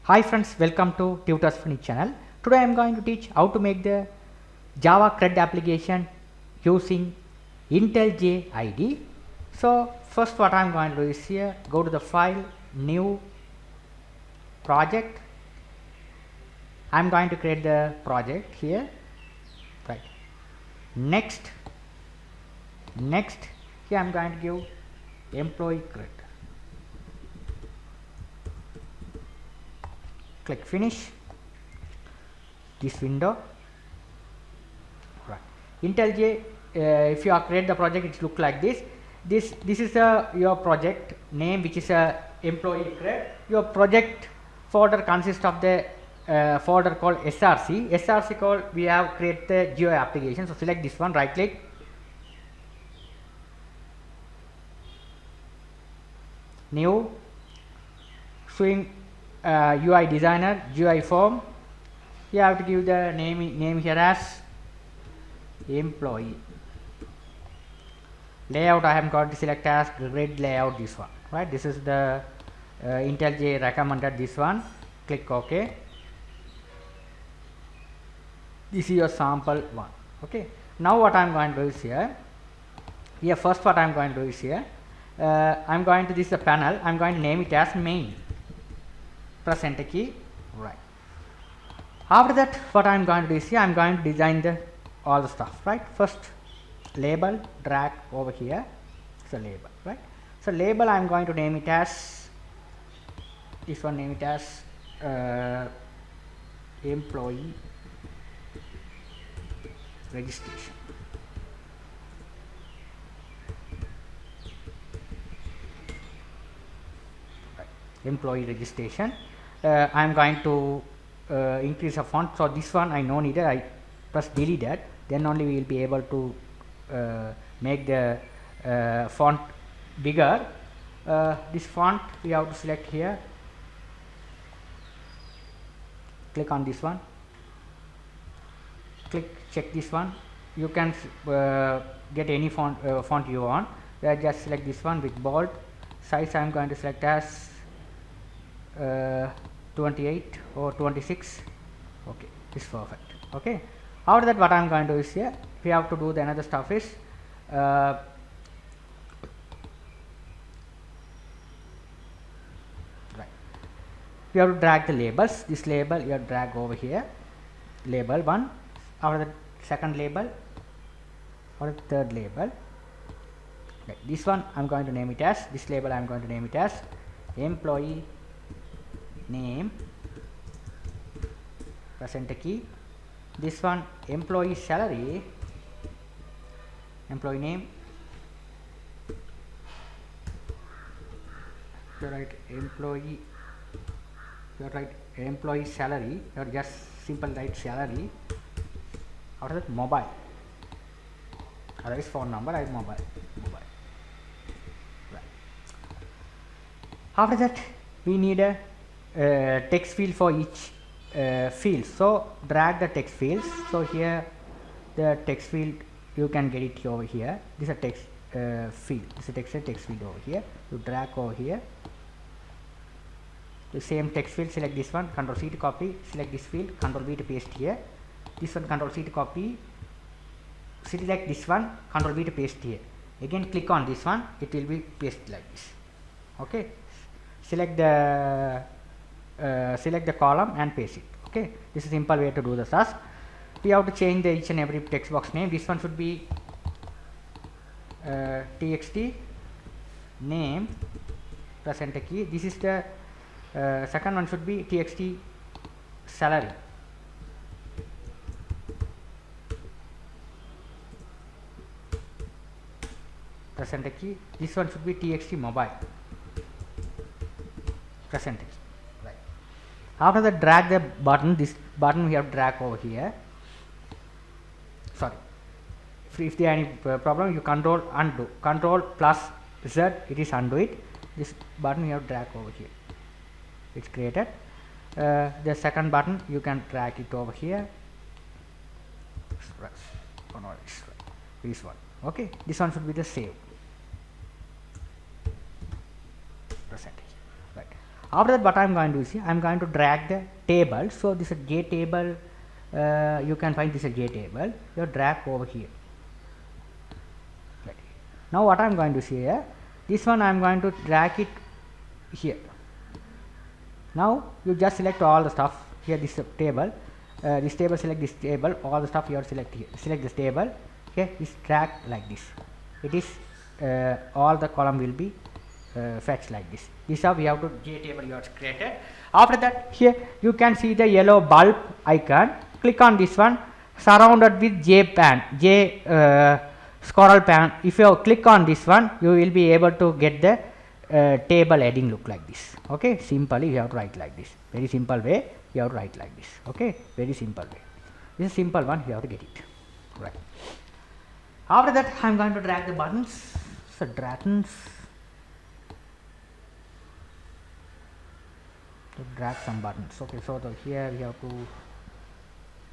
Hi friends, welcome to Tutors Funny channel. Today I am going to teach how to make the Java CRUD application using IntelliJ IDE. So first what I am going to do is here, go to the file, new project. I am going to create the project here, right. Next, here I am going to give employee CRUD. Click finish this window, right. IntelliJ, if you are create the project, it look like this. This is your project name, which is a employee CRUD. Your project folder consists of the folder called SRC. SRC called we have create the GUI application. So select this one, right click, new, showing UI designer, GUI form. You have to give the name here as employee. Layout I am going to select as grid layout, this one, right. This is the IntelliJ recommended, this one. Click OK. This is your sample one. Okay. Now what I am going to do is here first what I am going to do is here, I am going to this panel, I am going to name it as main. Press enter key, right. After that what I am going to do is here, I am going to design the all the stuff, right. First label, drag over here, so label, right. So label I am going to name it as this one, name it as employee registration. Right. Employee registration. I am going to increase the font. So this one I no need it. I press delete that. Then only we will be able to make the font bigger. This font we have to select here. Click on this one. Check this one. You can get any font you want. Just select this one with bold. Size I am going to select as 28 or 26. Okay, this is perfect. Okay. After that what I am going to do is here, we have to do the another stuff is right. We have to drag the labels. This label you have to drag over here. Label 1. After the second label, or the third label, right. This one I am going to name it as, this label I am going to name it as employee name. Press enter key. This one employee salary, employee name. You write employee, you write employee salary, or just simple write salary. After that mobile, otherwise phone number, I mobile. Right. After that we need a text field for each field. So drag the text fields. So here the text field you can get it over here. This is a text field. This is a text field over here. You drag over here. The same text field, select this one, Ctrl C to copy, select this field, Ctrl V to paste here. This one Ctrl C to copy, select this one, Ctrl V to paste here. Again click on this one, it will be pasted like this. Okay. Select the column and paste it. Okay. This is a simple way to do the task. We have to change each and every text box name. This one should be txt name. Press enter key. This is the second one should be txt salary. Press enter key. This one should be txt mobile. Press enter key. Right. After that, drag the button. This button we have drag over here. Sorry. If there any problem, you control undo. Control plus Z, it is undo it. This button you have drag over here. It's created. The second button you can drag it over here. Oh, no, it's right. This one. Okay. This one should be the save. Right. After that, what I am going to do is here, I am going to drag the table. So this is J table. You can find this is J table. You drag over here. Right. Now what I am going to see here, this one I am going to drag it here. Now you just select all the stuff here. This table, select this table. All the stuff you have to select here. Select this table. Okay, this drag like this. It is all the column will be fetched like this. This is how we have to J table you have created. After that, here you can see the yellow bulb icon. Click on this one, surrounded with J scroll pan. If you click on this one, you will be able to get the table heading look like this. Okay, simply you have to write like this. Very simple way you have to write like this. Okay, very simple way. This is simple one. You have to get it right. After that, I am going to drag the buttons. So buttons. To drag some buttons. Okay, so here we have to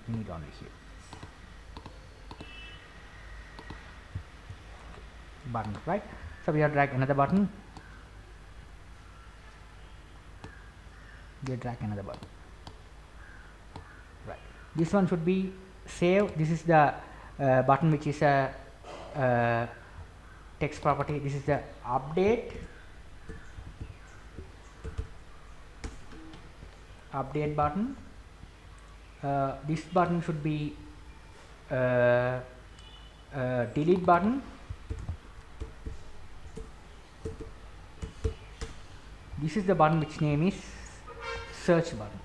need only here button, right? So we have drag another button. We drag another button. Right. This one should be save. This is the button which is a text property. This is the update. Update button. This button should be delete button. This is the button which name is search button.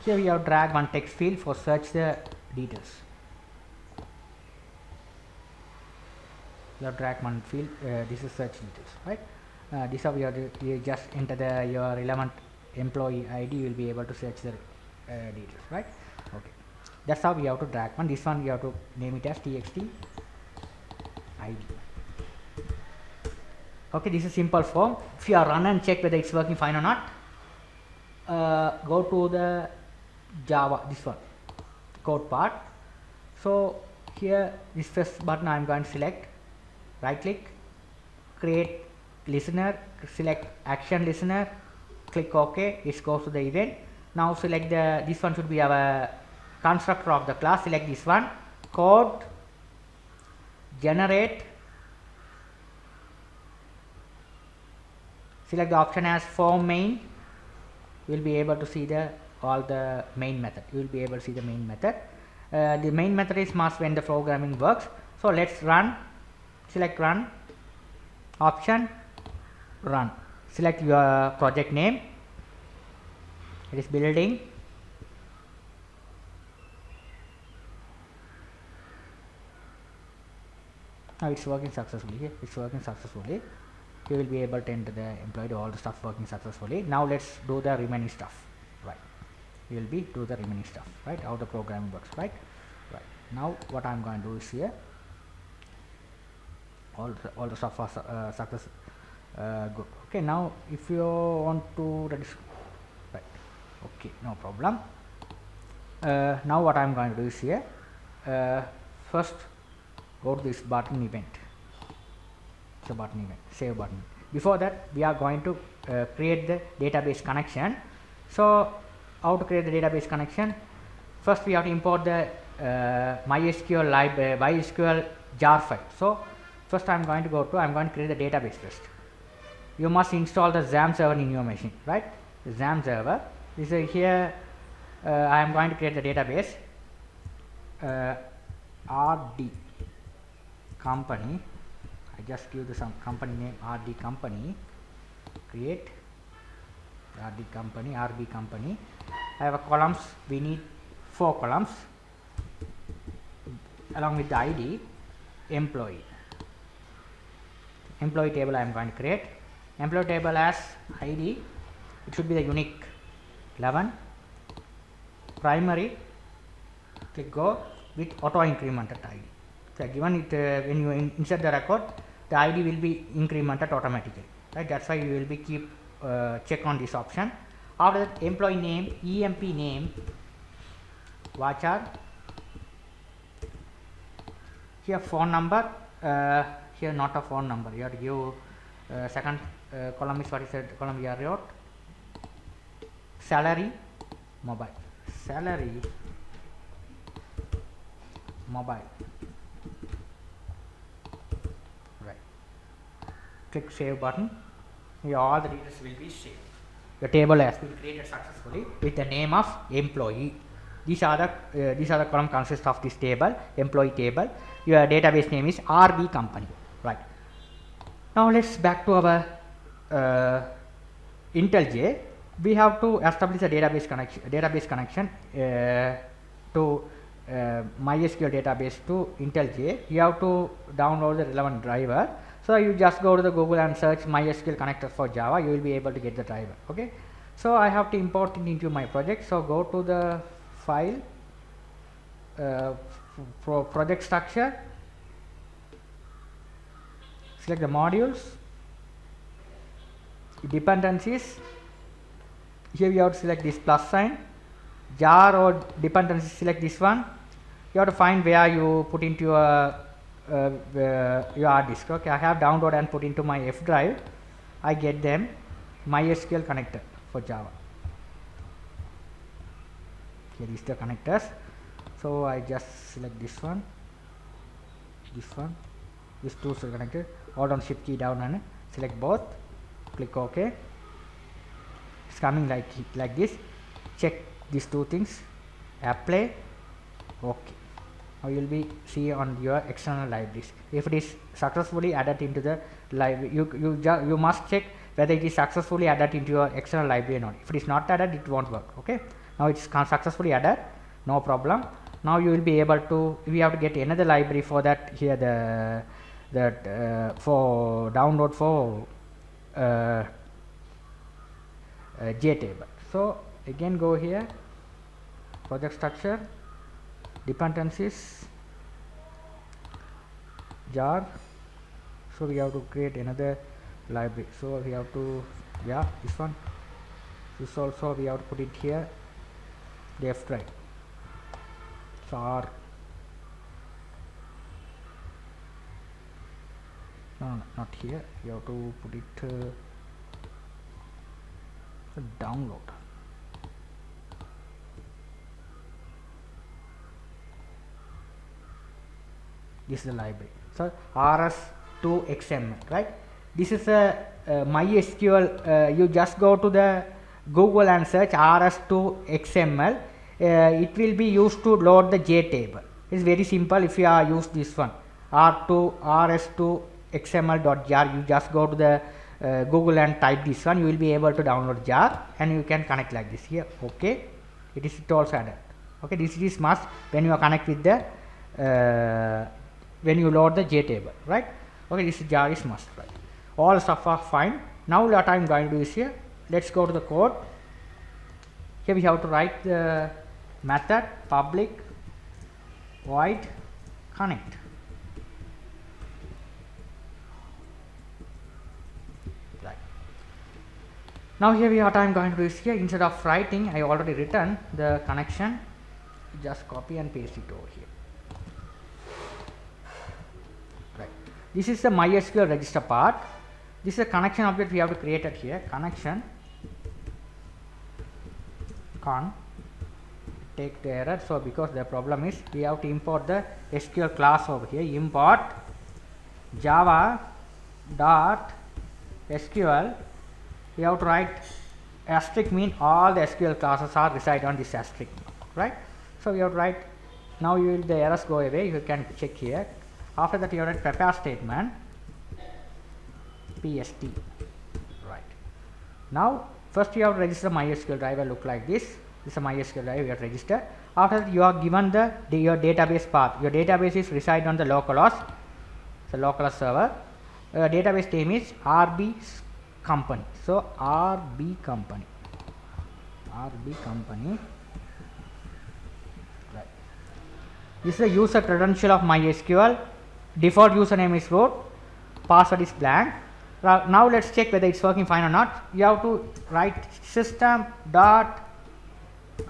Here we have drag one text field for search the details. You have drag one field. This is search details, right? This how you just enter your relevant employee ID. You will be able to search the details, right? Okay, that's how we have to drag one. This one we have to name it as txt ID. Okay, this is simple form. If you are run and check whether it's working fine or not, go to the Java, this one code part. So here this first button I am going to select. Right click, create listener, select action listener, click OK. It goes to the event. Now select this one should be our constructor of the class. Select this one, code, generate. Select the option as form main. You will be able to see all the main method. You will be able to see the main method. The main method is must when the programming works. So let's run. Select run, option, run. Select your project name. It is building. Now it's working successfully. It's working successfully. You will be able to enter the employee, all the stuff working successfully. Now let's do the remaining stuff. Right. You will be do the remaining stuff. Right. How the programming works. Right. Right. Now what I am going to do is here. All the stuff are success good. Okay, now if you want to register, right, okay, no problem. Now what I am going to do is here, first go to this button event. So button event, save button. Before that, we are going to create the database connection. So how to create the database connection? First we have to import the MySQL library, MySQL jar file. So first I am going to create the database first. You must install the XAMPP server in your machine, right? The XAMPP server. This is here. I am going to create the database. RD company. I just give some company name RD company. Create RD company, RB company. I have a columns. We need 4 columns along with the ID, employee. Employee table I am going to create. Employee table as ID. It should be the unique 11. Primary. Click go with auto incremented ID. So given it when you insert the record, the ID will be incremented automatically. Right. That's why you will be keep check on this option. After that, employee name, EMP name, varchar here phone number, here not a phone number, you have to give second column is what is the column we are wrote, salary mobile, salary mobile, right, click save button, here all the details will be saved. The table has been created successfully with the name of employee. These are the column consists of this table, employee table. Your database name is RB company, right. Now let's back to our IntelliJ. We have to establish a database connection to MySQL database to IntelliJ. You have to download the relevant driver. So you just go to the Google and search MySQL connector for Java. You will be able to get the driver. Okay. So I have to import it into my project. So go to the file, project structure, select the modules, dependencies. Here you have to select this plus sign, jar or dependencies, select this one. You have to find where you put into your hard disk. Okay, I have downloaded and put into my F drive. I get them MySQL connector for Java. Here is the connectors. So I just select this one, these two are connected. Hold on shift key down and select both. Click OK. It's coming like this. Check these two things. Apply. OK. Now you will be see on your external libraries. If it is successfully added into the library, you must check whether it is successfully added into your external library or not. If it is not added, it won't work. Okay. Now it's successfully added, no problem. Now you will be able to, we have to get another library for that. Here for download for JTable. So again go here, project structure, dependencies, jar. So we have to create another library. So we have to, yeah, this one. This also we have to put it here. Left drive. So R. No, not here. You have to put it download. This is the library. So rs2xml, right? This is a MySQL. You just go to the Google and search rs2xml. It will be used to load the JTable. It's very simple. If you are use this one rs2xml.jar, you just go to the Google and type this one. You will be able to download jar and you can connect like this here. Okay, it is also added. Okay, this is must when you are connect with the when you load the JTable, right? Okay, this jar is must, right? All stuff are fine. Now what I am going to do is here. Let's go to the code. Here we have to write the method public void connect. Right. Now here what I am going to do is here, instead of writing, I already written the connection. Just copy and paste it over here. Right. This is the MySQL register part. This is a connection object we have to create it here. Connection take the error. So because the problem is we have to import the SQL class over here. Import java dot SQL. We have to write asterisk, mean all the SQL classes are reside on this asterisk, right? So we have to write. Now you will the errors go away. You can check here. After that you have to write prepare statement PST, right? Now first you have to register MySQL driver. Look like this. This is a MySQL driver you have to register. After that you are given your database path. Your database is reside on the localhost. So localhost server. Database name is RB company. So RB company. Right. This is the user credential of MySQL. Default username is root. Password is blank. Now let's check whether it's working fine or not. You have to write system dot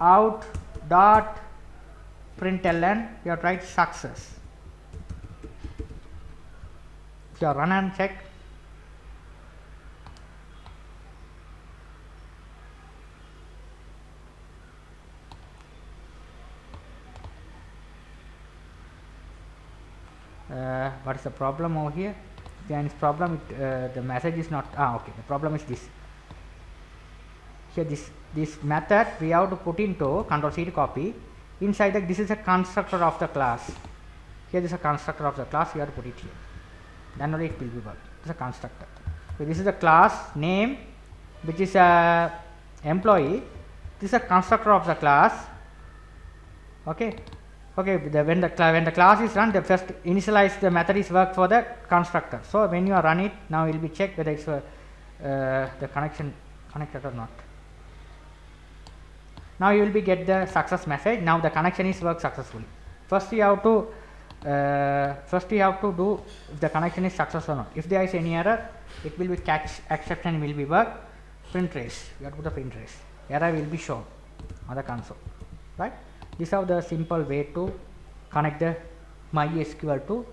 out dot println. You have to write success. you run and check, what is the problem over here? Then problem the message is not okay. The problem is this. Here this method we have to put into Control C to copy. Inside that, this is a constructor of the class. Here this is a constructor of the class. You have to put it here. Then only it will be work. It's a constructor. So this is the class name, which is a employee. This is a constructor of the class. Okay. Okay. When the class is run, the first initialize the method is work for the constructor. So when you run it, now it will be checked whether it's the connection connected or not. Now you will be get the success message. Now the connection is worked successfully. First you have to do if the connection is successful or not. If there is any error, it will be catch exception will be work, print trace. You have to put the print trace. Error will be shown on the console. Right? This is the simple way to connect the MySQL to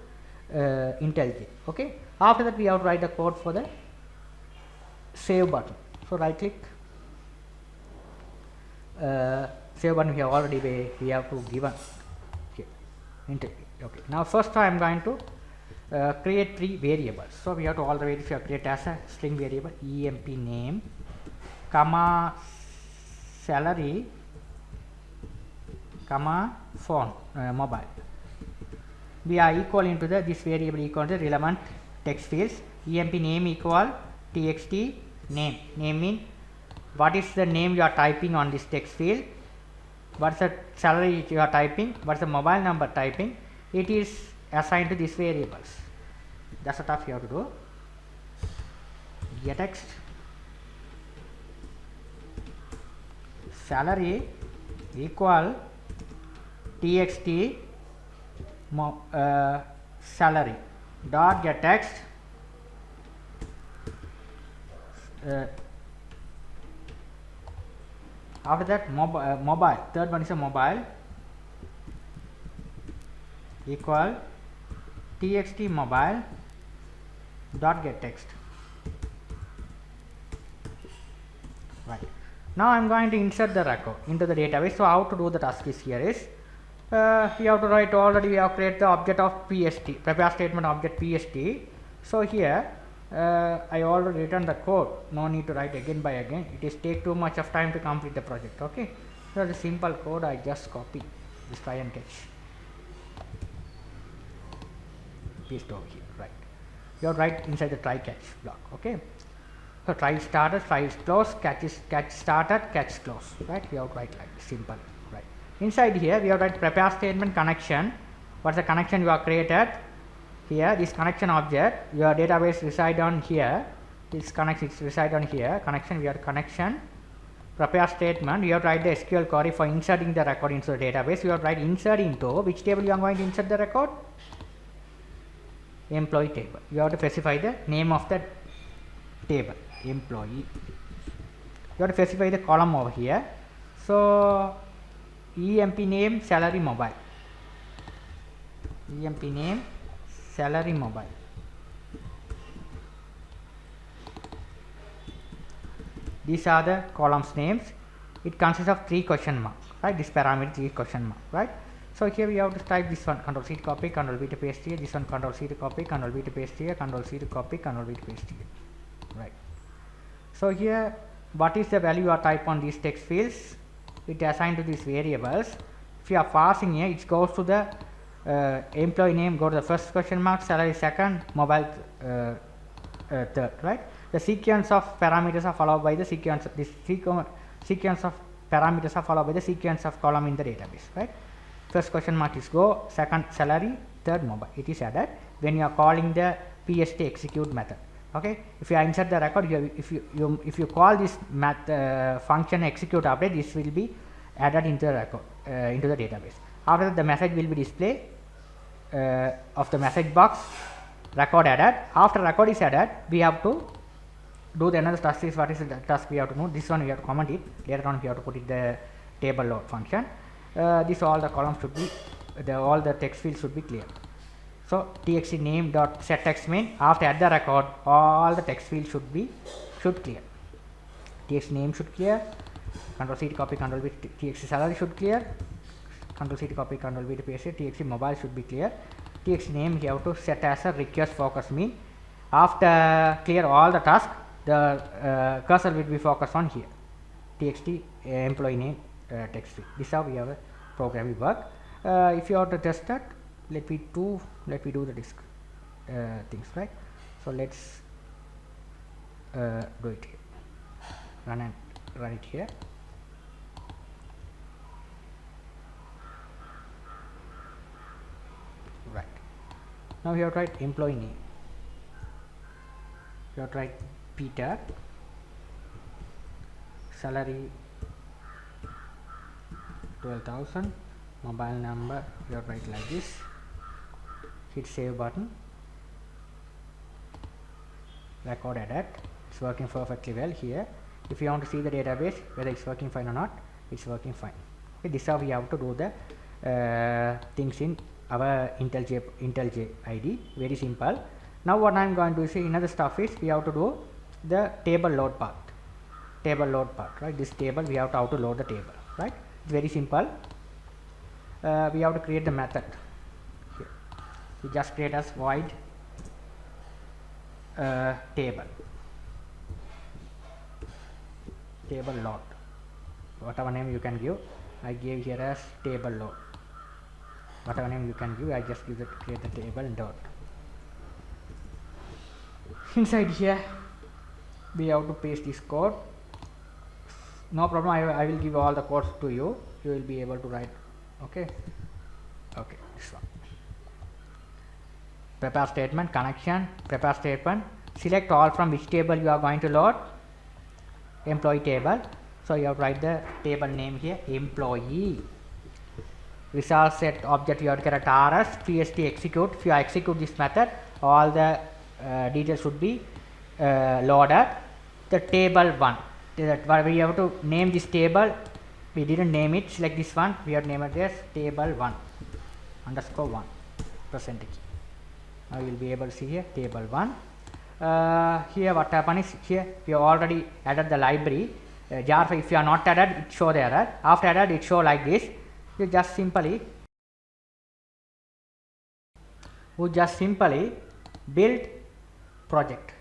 IntelliJ. Okay. After that, we have to write the code for the save button. So right click. Save button we have to given here. Okay. Now first I am going to create 3 variables. So we have to all the variables create as a string variable emp name, comma salary, comma phone mobile. We are equal into this variable equal to the relevant text fields. Emp name equal txt name. Name means what is the name you are typing on this text field, what is the salary you are typing, what is the mobile number typing, it is assigned to these variables. That's the stuff you have to do. Get text salary equal txt salary dot get text after that mobile, third one is a mobile equal txt mobile dot get text. Right. Now I am going to insert the record into the database. So how to do the task is here is we have to write already we have created the object of PST, prepare statement object PST. So here I already written the code, no need to write again by again, it is take too much of time to complete the project. Okay, so the simple code I just copy this try and catch, paste over here. Right, you have to write inside the try catch block. Okay, so try started, try is close, catch started, catch close. Right, we have to write like simple. Right, inside here we have to write prepare statement connection. What's the connection you have created? Here this connection object, your database reside on here, this connection reside on here, connection we have connection, prepare statement, you have to write the SQL query for inserting the record into the database. You have to write insert into which table you are going to insert the record? Employee table. You have to specify the name of the table, employee. You have to specify the column over here. So emp name salary mobile, emp name salary mobile. These are the columns names. It consists of 3 question mark. Right, this parameter 3 question mark. Right. So here we have to type this one, Control C to copy, Control V to paste here. This one Control C to copy, Control V to paste here, Control C to copy, Control V to paste here. Right. So here what is the value you are type on these text fields? It assigned to these variables. If you are passing here, it goes to the employee name, go to the first question mark, salary second, mobile third. Right, the sequence of parameters are followed by the sequence of this sequence of parameters are followed by the sequence of column in the database. Right, first question mark is go, second salary, third mobile. It is added when you are calling the PST execute method. Okay, if you insert the record, if you call this function execute update, this will be added into the record into the database. After that, the message will be displayed of the message box, record added. After record is added, we have to do the another task. Is what is the task we have to know? This one we have to comment it. Later on we have to put it the table load function. This all the columns should be all the text fields should be clear. So txt name dot set text main, after add the record all the text field should clear. Txt name should clear, control C to copy, control V to txt salary should clear, control C to copy, control V to paste it, txt mobile should be clear, txt name you have to set as a request focus mean. After clear all the task, the cursor will be focused on here, txt employee name text field. This is how we have a programming work. If you want to test that, let me do the disk things, right? So let's do it here, run it here. Right, now we have to write employee name, you have to write Peter, salary 12,000, mobile number you have to write like this, hit save button, record edit, it's working perfectly well here. If you want to see the database whether it's working fine or not, it's working fine. Okay, this is how we have to do the things in our IntelliJ IDE, very simple. Now what I am going to say, another stuff is we have to do the table load part, right? This table we have to how to load the table, right? It's very simple. We have to create the method here. We just create as void table load, whatever name you can give. I gave here as table load, whatever name you can give, I just give it, create the table dot. Inside here we have to paste this code, no problem. I will give all the codes to you, you will be able to write. Okay, this one, prepare statement, connection, prepare statement, select all from which table you are going to load, employee table. So you have to write the table name here, employee, result set object you have to get at rs pst execute. If you execute this method, all the details should be loaded. The table 1, that we have to name this table, we didn't name it, select this one, we have to name it as table 1 underscore 1 percentage. Now you will be able to see here table 1. Here what happened is, here we have already added the library jar file. If you are not added, it show the error. After added, it show like this. You just simply build project.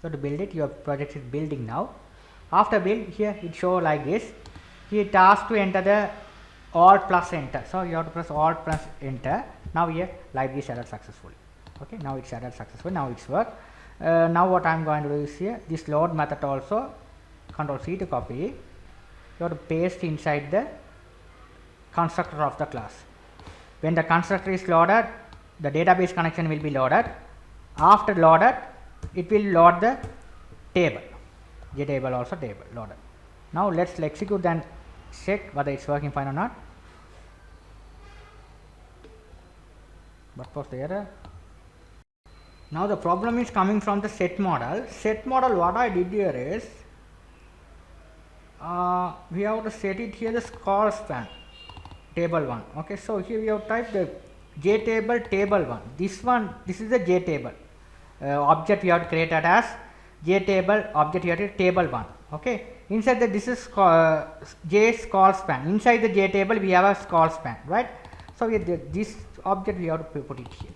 So to build it, your project is building now. After build, here it show like this. Here it asks to enter the Alt plus enter. So you have to press Alt plus enter. Now here library is added successfully. Okay, now it's added successfully. Now it's work. Now what I am going to do is here, this load method also, Control C to copy. You have to paste inside the constructor of the class. When the constructor is loaded, the database connection will be loaded. After loaded, it will load the table. JTable also table loaded. Now let's execute and check whether it's working fine or not. What was the error? Now the problem is coming from the set model. Set model, what I did here is, we have to set it here the call span table 1. Okay, so here we have typed the JTable table 1. This is the JTable object we have created as JTable object here is table 1. Okay, inside the this is J's call span. Inside the JTable we have a call span, right? So this object we have to put it here.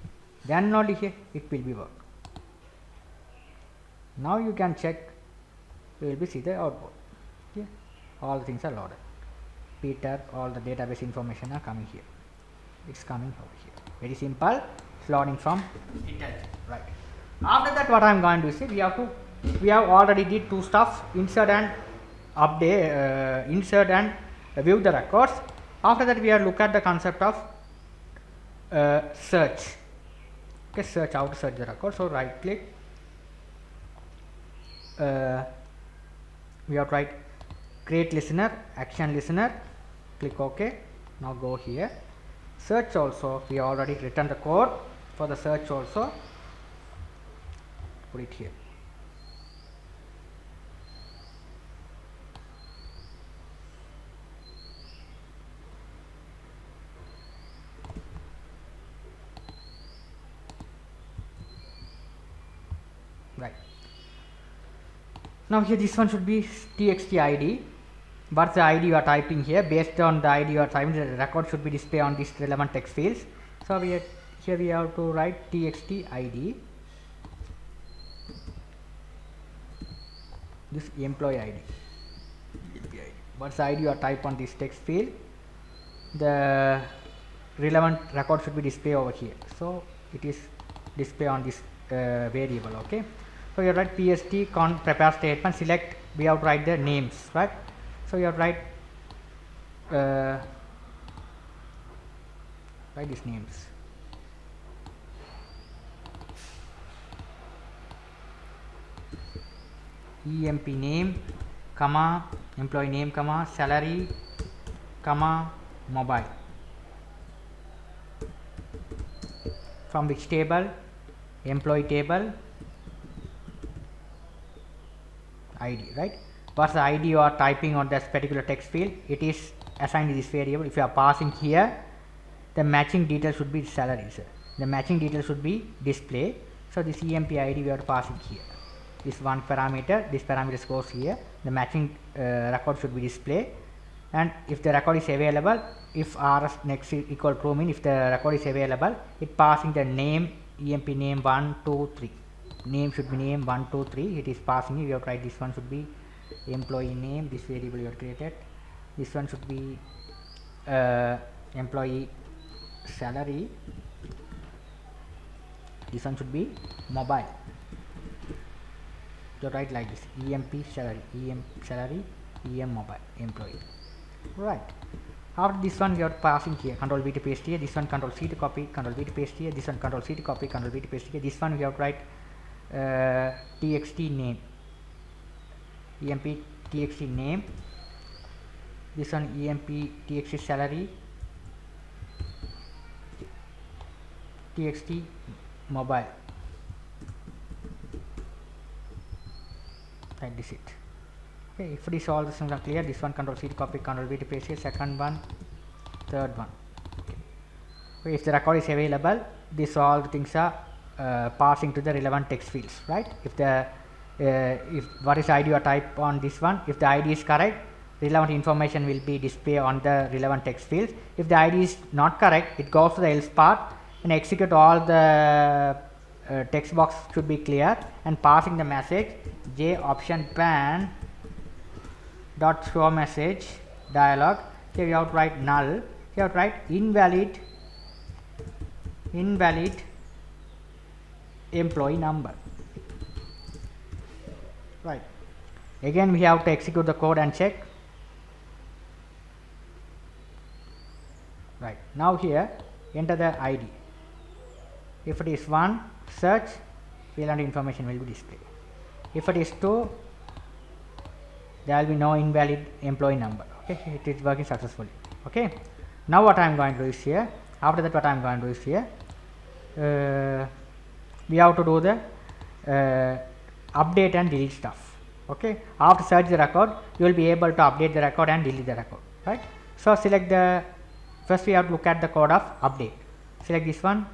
Then only here it will be work. Now you can check, you will be see the output. Okay, all things are loaded. Peter, all the database information are coming here. It's coming over here. Very simple. It's loading from IntelliJ. Right. After that, what I am going to say, we have already did two stuff: insert and update, insert and view the records. After that, we have look at the concept of search. Okay, search, how to search the record. So right click, we have to write create listener, action listener, click OK. Now go here, search also, we already written the code for the search also, put it here. right. Now here this one should be txt id. What's the ID you are typing here? Based on the ID you are typing, the record should be displayed on this relevant text fields. So here we have to write txt id, this employee ID. What's the ID you are type on this text field? The relevant record should be displayed over here. So it is display on this variable. Okay. So you write pst con prepare statement. Select. We have to write the names, right? So you have to write these names. EMP name, comma, employee name, comma, salary, comma, mobile. From which table? Employee table, ID, right? What's the ID you are typing on this particular text field? It is assigned to this variable. If you are passing here, the matching detail should be salary, sir. The matching detail should be display. So this EMP ID we are passing here. This one parameter, this parameter goes here. The matching record should be display. And if the record is available, if rs next is equal true, mean if the record is available, it passing the name, EMP name 1 2 3. Name should be name 1 2 3. It is passing. You have to write this one should be employee name. This variable you have created. This one should be employee salary. This one should be mobile. You write like this: EMP salary, EM salary, EM mobile employee. Right. After this one, you are passing here. Control V to paste here. This one Control C to copy. Control V to paste here. This one Control C to copy. Control V to paste here. This one we have to write txt name. EMP txt name. This one EMP txt salary. txt mobile. Like this it. Okay, if this all the things are clear, this one Control C to copy, Control V to paste here, second one, third one. Okay, if the record is available, this all the things are passing to the relevant text fields, right? If the if what is ID you type on this one, if the ID is correct, relevant information will be displayed on the relevant text fields. If the ID is not correct, it goes to the else part and execute all the text box should be clear and passing the message j option pan dot show message dialog. Here you have to write null. Here you have to write invalid employee number. Right. Again we have to execute the code and check. Right. Now here enter the ID. If it is 1, search, relevant information will be displayed. If it is 2, there will be no invalid employee number. Okay, it is working successfully. Okay. Now what I am going to do is here. After that, what I am going to do is here. We have to do the update and delete stuff. Okay. After search the record, you will be able to update the record and delete the record. Right. So select the first we have to look at the code of update. Select this one.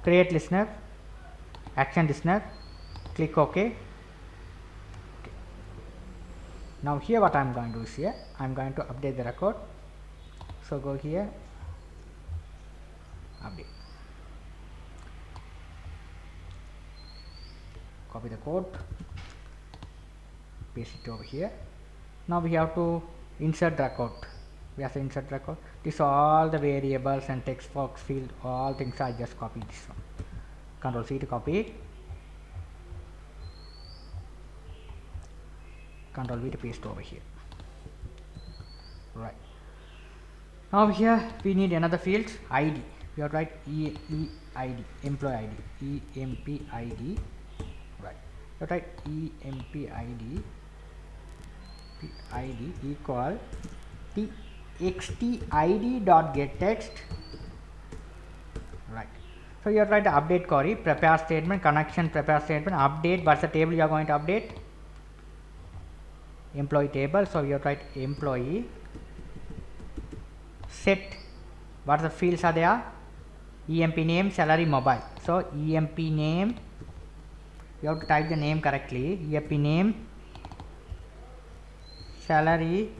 Create listener, action listener, click OK. Now here what I am going to do is here, I am going to update the record. So go here, update. Copy the code, paste it over here. Now we have to insert record. We have to insert record. This all the variables and text box field, all things I just copy this one. Control C to copy it. Control V to paste over here. Right. Now here we need another field ID. We have to write EMP employee ID, EMP ID. Right. You have to write EMP ID equal txt id dot get text. Right. So you have to write the update query, prepare statement, connection, prepare statement, update. What's the table you are going to update? Employee table. So you have to write employee set. What the fields are there? EMP name, salary, mobile. So EMP name, You have to type the name correctly. EAP name, salary,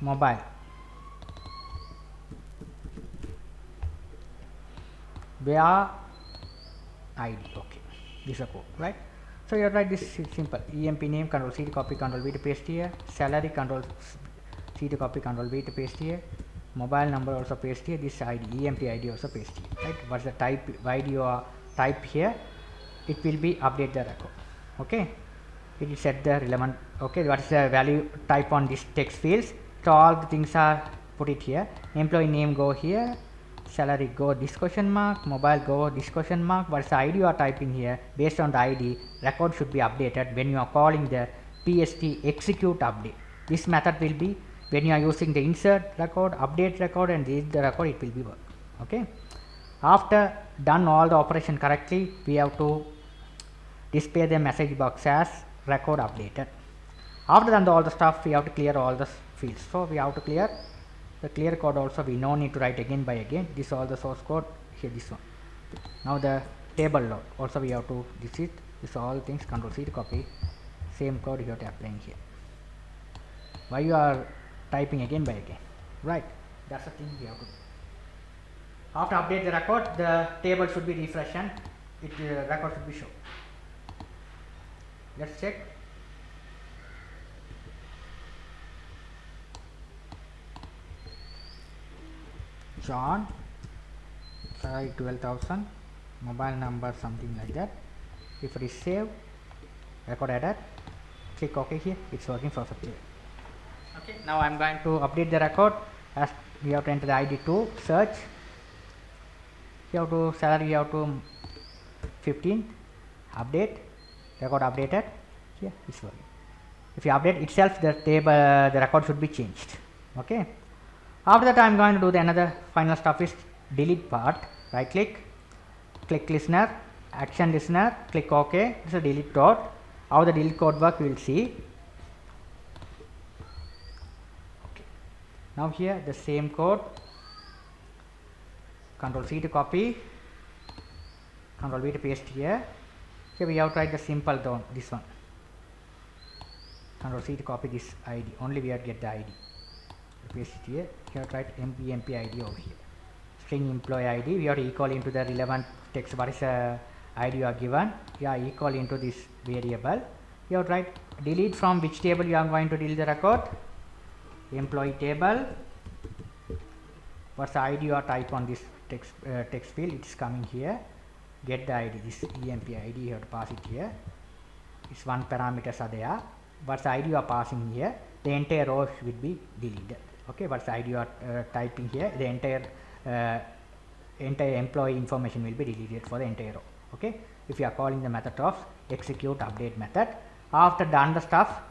mobile, where ID. Okay, this is a code, right? So you write this simple EMP name, control C to copy, control V to paste here, salary, control C to copy, control V to paste here, mobile number also paste here, this ID, EMP ID also paste here, right? What's the type, why do you type here? It will be update the record, okay? It will set the relevant, okay, what is the value type on this text fields. So all the things are put it here. Employee name go here, salary go this question mark, mobile go this question mark. What is the ID you are typing here? Based on the ID, record should be updated when you are calling the PST execute update. This method will be when you are using the insert record, update record, and this the record, it will be work. Okay. After done all the operation correctly, we have to display the message box as record updated. After done all the stuff, we have to clear all the fields. So we have to clear the clear code also. We no need to write again by again. This all the source code here. This one. Now the table load also we have to this all things. Control C to copy. Same code you have to apply here. Why you are typing again by again? Right. That's the thing we have to do. After update the record, the table should be refreshed and record should be shown. Let's check. John, salary 12,000, mobile number something like that. If it is saved, record added, click OK here, it's working perfectly. Okay, now I am going to update the record. As we have to enter the ID to search. You have to salary, you have to 15, update, record updated. Here it's working. If you update itself, the table, the record should be changed. Okay. After that, I am going to do the another final stuff is delete part. Right click, click listener, action listener, click OK. This is a delete code. How the delete code work we will see. Okay. Now here the same code. Control C to copy, Control V to paste here. Here we have tried the simple down this one. Control C to copy this ID. Only we have to get the ID. Paste it here. Here try MP ID over here. String employee ID. We have to equal into the relevant text. What is the ID you are given? Yeah, equal into this variable. You have to write delete from which table you are going to delete the record. Employee table. What's the ID you are type on this text field? It's coming here. Get the ID. This EMP ID you have to pass it here. It's one parameters are there. What's the ID you are passing here? The entire row will be deleted. Okay, what's the ID you are typing here? The entire employee information will be deleted for the entire row. Okay, if you are calling the method of execute update method. After done the stuff,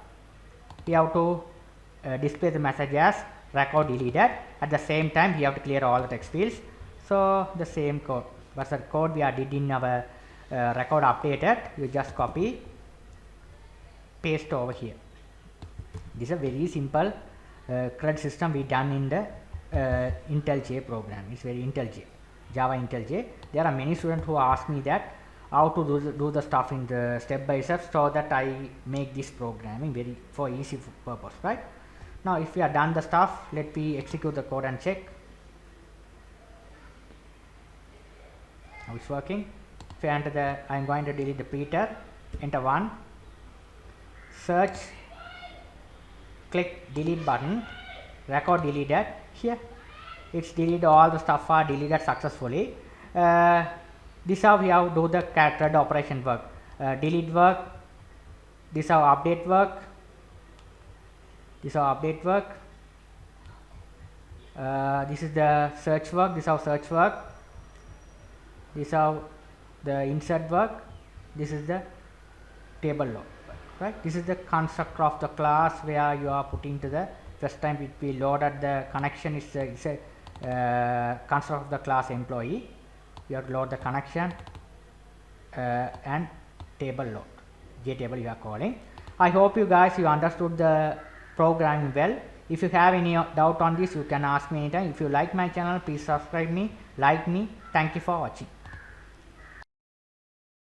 we have to display the message as record deleted. At the same time, we have to clear all the text fields. So the same code, what's the code we are did in our record updated, you just copy, paste over here. This is a very simple CRUD system we done in the IntelliJ program. It's very IntelliJ, Java IntelliJ. There are many students who ask me that how to do the stuff in the step by step, so that I make this programming very for easy purpose, right? Now if we are done the stuff, let me execute the code and check. Now it's working. If I enter the, I am going to delete the Peter, enter 1, search, click delete button, record deleted. Here it's deleted, all the stuff are deleted successfully. This how we have do the CRUD operation work. Delete work, this how update work, this how update work, this is the search work, this how search work, this how the insert work, this is the table load. Right, this is the constructor of the class where you are putting to the first time it will loaded the connection is a constructor of the class employee. You have to load the connection and table load, JTable you are calling. I hope you guys you understood the programming well. If you have any doubt on this, you can ask me anytime. If you like my channel, please subscribe me, like me. Thank you for watching.